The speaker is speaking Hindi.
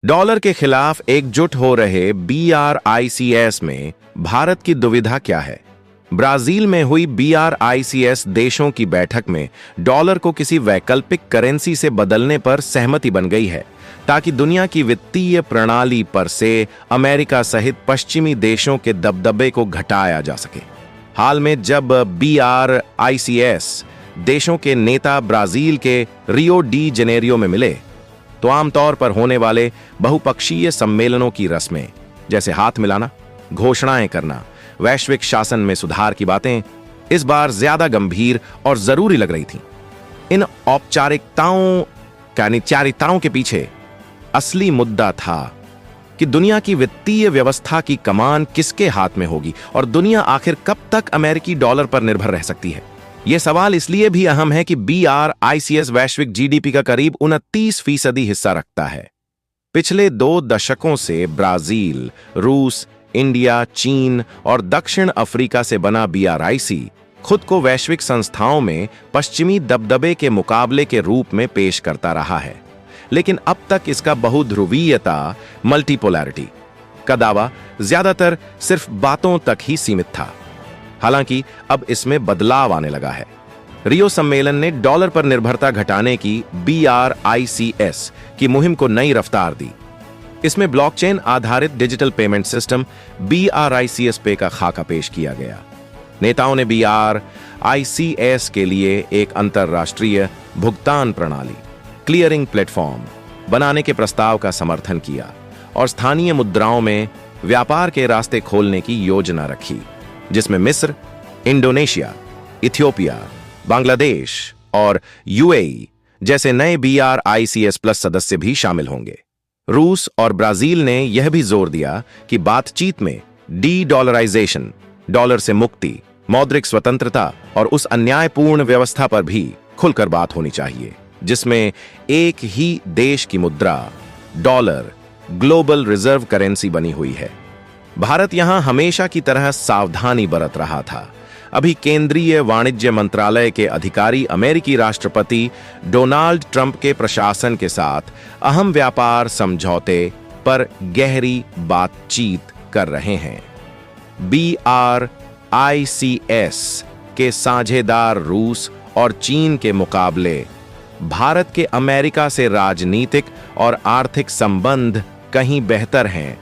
डॉलर के खिलाफ एकजुट हो रहे BRICS में भारत की दुविधा क्या है? ब्राजील में हुई BRICS देशों की बैठक में डॉलर को किसी वैकल्पिक करेंसी से बदलने पर सहमति बन गई है, ताकि दुनिया की वित्तीय प्रणाली पर से अमेरिका सहित पश्चिमी देशों के दबदबे को घटाया जा सके। हाल में जब BRICS देशों के नेता ब्राजील के रियो डी जेनेरियो में मिले, तो आमतौर पर होने वाले बहुपक्षीय सम्मेलनों की रस्में, जैसे हाथ मिलाना, घोषणाएं करना, वैश्विक शासन में सुधार की बातें इस बार ज्यादा गंभीर और जरूरी लग रही थीं। इन औपचारिकताओं के पीछे असली मुद्दा था कि दुनिया की वित्तीय व्यवस्था की कमान किसके हाथ में होगी और दुनिया आखिर कब तक अमेरिकी डॉलर पर निर्भर रह सकती है। यह सवाल इसलिए भी अहम है कि BRICS वैश्विक GDP का करीब 29% हिस्सा रखता है। पिछले 2 दशकों से ब्राजील, रूस, इंडिया, चीन और दक्षिण अफ्रीका से बना BRIC खुद को वैश्विक संस्थाओं में पश्चिमी दबदबे के मुकाबले के रूप में पेश करता रहा है, लेकिन अब तक इसका बहुध्रुवीयता, मल्टीपोलैरिटी का दावा ज्यादातर सिर्फ बातों तक ही सीमित था। हालांकि अब इसमें बदलाव आने लगा है। रियो सम्मेलन ने डॉलर पर निर्भरता घटाने की BRICS की मुहिम को नई रफ्तार दी। इसमें ब्लॉकचेन आधारित डिजिटल पेमेंट सिस्टम BRICS पे का खाका पेश किया गया। नेताओं ने BRICS के लिए एक अंतरराष्ट्रीय भुगतान प्रणाली, क्लियरिंग प्लेटफॉर्म बनाने के प्रस्ताव का समर्थन किया और स्थानीय मुद्राओं में व्यापार के रास्ते खोलने की योजना रखी, जिसमें मिस्र, इंडोनेशिया, इथियोपिया, बांग्लादेश और UAE जैसे नए BRICS प्लस सदस्य भी शामिल होंगे। रूस और ब्राजील ने यह भी जोर दिया कि बातचीत में डी-डॉलराइजेशन, डॉलर से मुक्ति, मौद्रिक स्वतंत्रता और उस अन्यायपूर्ण व्यवस्था पर भी खुलकर बात होनी चाहिए, जिसमें एक ही देश की मुद्रा, डॉलर, ग्लोबल रिजर्व करेंसी बनी हुई है। भारत यहां हमेशा की तरह सावधानी बरत रहा था। अभी केंद्रीय वाणिज्य मंत्रालय के अधिकारी अमेरिकी राष्ट्रपति डोनाल्ड ट्रंप के प्रशासन के साथ अहम व्यापार समझौते पर गहरी बातचीत कर रहे हैं। BRICS के साझेदार रूस और चीन के मुकाबले भारत के अमेरिका से राजनीतिक और आर्थिक संबंध कहीं बेहतर हैं।